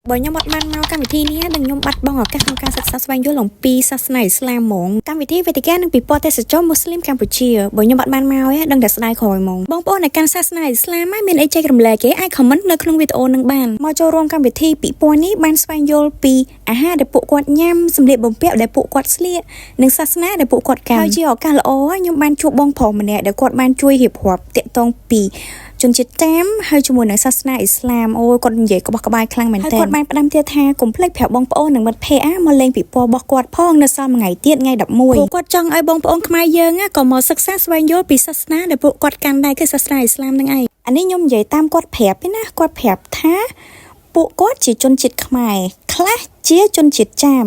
bởi nhóm bạn mau cam vị thi ní đừng nhóm bắt bong ở các không ca sắc sắc vô lòng pi sắc này Islam mong cam vị thi về thì cái đừng bị bỏ tay cho Muslim Campuchia bởi nhóm bạn mau ấy đừng đặt sai khỏi mong bong bong này can sắc này Islam ấy mình ai chơi cầm lệ cái ai comment nơiក្នុងvideoនឹងបានមកចូលរួមកម្មវិធីពីពណ៌នេះបានស្វែងយល់ពីអាហារដែលពួកគាត់ញ៉ាំសម្លៀកបំពាក់ដែលពួកគាត់ស្លៀកនិងសាសនាដែលពួកគាត់កាន់ហើយជាឱកាសល្អខ្ញុំបានជួបបងប្រុសម្នាក់ដែលគាត់បានជួយរៀបរាប់តាក់ទងពីជនជាតិតាមហើយជាមួយនឹងសាសនាអ៊ីស្លាមអូយគាត់និយាយក្បោះក្បាយខ្លាំងមែនតើគាត់បានផ្ដាំទៀតថាកុំភ្លេចប្រាប់បងប្អូននិងមិត្តភ័ក្តិមកលេងពិព័រណ៍របស់គាត់ផងនៅសល់មួយថ្ងៃទៀតថ្ងៃ11គាត់ចង់ឲ្យបងប្អូនខ្មែរយើងក៏មកសិក្សាស្វែងយល់ពីសាសនាដែលពួកគាត់កាន់ដែរគឺសាសនាអ៊ីស្លាមហ្នឹងឯងអានេះខ្ញុំនិយាយតាមគាត់ប្រាប់ទេណាគាត់ប្រាប់ថាពួកគាត់ជាជនជាតិខ្មែរខ្លះជាជនជាតិចាម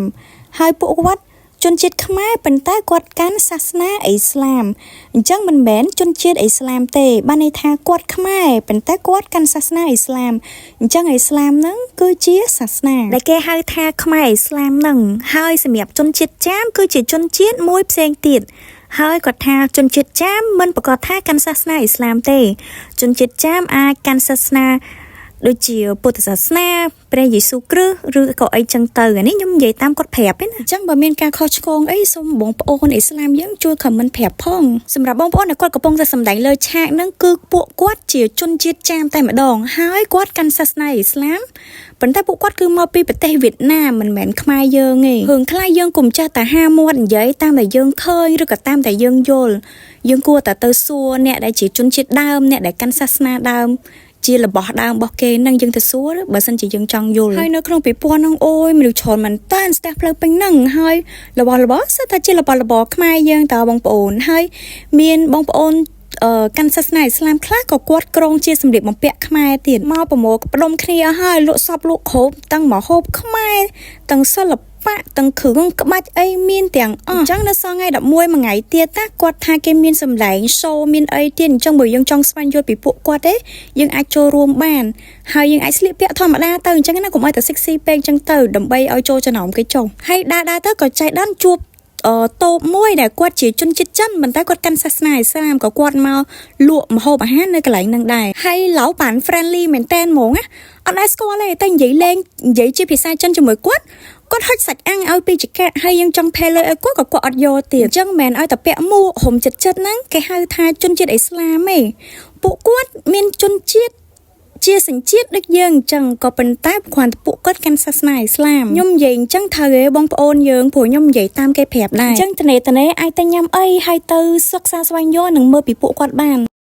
ហើយពួកគាត់ជនជាតិខ្មែរប៉ុន្តែគាត់កាន់សាសនាអ៊ីស្លាមអញ្ចឹងមិនមែនជនជាតិអ៊ីស្លាមទេបានន័យថាគាត់ខ្មែរប៉ុន្តែគាត់កាន់សាសនាអ៊ីស្លាមអញ្ចឹងអ៊ីស្លាមហ្នឹងគឺជាសាសនាដែលគេហៅថាខ្មែរអ៊ីស្លាមហ្នឹងហើយសម្រាប់ជនជាតិចាមគឺជាជនជាតិមួយផ្សេងទៀតហើយគាត់ថាជនជាតិចាមមិនប្រកាសថាកាន់សាសនាអ៊ីស្លាមទេជនជាតិចាមអាចកាន់សាសនាដូចជាពុទ្ធសាសនាព្រះយេស៊ូវគ្រីស្ទឬក៏អីចឹងទៅអានេះខ្ញុំនិយាយតាមគាត់ប្រាប់ទេណាអញ្ចឹងបើមានការខុសឆ្គងអីសូមបងប្អូនអ៊ីស្លាមយើងជួយ comment ប្រាប់ផងសម្រាប់បងប្អូនដែលគាត់កំពុងតែសម្ដែងលើឆាកហ្នឹងគឺពួកគាត់ជាជនជាតិចាមតែម្ដងហើយគាត់កាន់សាសនាអ៊ីស្លាមប៉ុន្តែពួកគាត់គឺមកពីប្រទេសវៀតណាមមិនមែនខ្មែរយើងទេរឿងខ្លះយើងកុំចេះតែហាមាត់និយាយតាមតែយើងឃើញឬក៏តាមតែយើងយល់យើងគួរតែទៅសួរអ្នកដែលជាជនជាតិដើមអ្នកដែលកាន់សាសនាដើមជារបស់ដើមរបស់គេនឹងយើងទៅសួរបើសិនជាយើងចង់យល់ហើយនៅក្នុងពិព័រណ៍នោះអូយមនុស្សច្រើនមែនតើស្ទះផ្លូវពេញហ្នឹងហើយរបស់សិតថាជារបស់ខ្មែរយើងតើបងប្អូនហើយមានបងប្អូនកាន់សាសនាអ៊ីស្លាមខ្លះក៏គាត់ក្រងជាសម្លៀកបំពាក់ខ្មែរទៀតមកប្រមូលផ្ដុំគ្នាហើយលក់សពលក់គ្រប់ទាំងមហូបខ្មែរទាំងសិល្បៈទាំងគ្រឿងក្បាច់អីមានទាំងអញ្ចឹងនៅសល់ថ្ងៃ11មួយថ្ងៃទៀតតាគាត់ថាគេមានសម្ដែង show មានអីទៀតអញ្ចឹងបើយើងចង់ស្វែងយល់ពីពួកគាត់ទេយើងអាចចូលរួមបានហើយយើងអាចស្លៀកពាក់ធម្មតាទៅអញ្ចឹងណាកុំឲ្យតែ sexy ពេកអញ្ចឹងទៅដើម្បីឲ្យចូលចំណោមគេចុះហើយដើរទៅក៏ចៃដន្យជួបតូបមួយដែលគាត់ជាជនជាតិចិនប៉ុន្តែគាត់កាន់សាសនាអ៊ីស្លាមក៏គាត់មកលក់ម្ហូបអាហារនៅកន្លែងហ្នឹងដែរហើយឡៅបាន friendly មែនតើហ្មងណាអត់ដែរស្គាល់ទេតែនិយាយលេងនិយាយជាភាសាចិនជាមួយគាត់ហុចសាច់អាំងឲ្យពីចកាហើយយើងចង់ផេលលើឲ្យគាត់ក៏គាត់អត់យកទៀតអញ្ចឹងមិនមែនឲ្យតែពាក់មួកហុំចិត្តហ្នឹងគេហៅថាជនជាតិអ៊ីស្លាមទេពួកគាត់មានជនជាតិជាសញ្ជាតិដូចយើងអញ្ចឹងក៏ប៉ុន្តែគ្រាន់តែពួកគាត់កាន់សាសនាអ៊ីស្លាមខ្ញុំនិយាយអញ្ចឹងត្រូវទេបងប្អូនយើងព្រោះខ្ញុំនិយាយតាមគេប្រាប់ដែរអញ្ចឹងតនេអាចទៅញ៉ាំអីហើយទៅសិក្សាស្វែងយល់និងមើលពីពួកគាត់បាន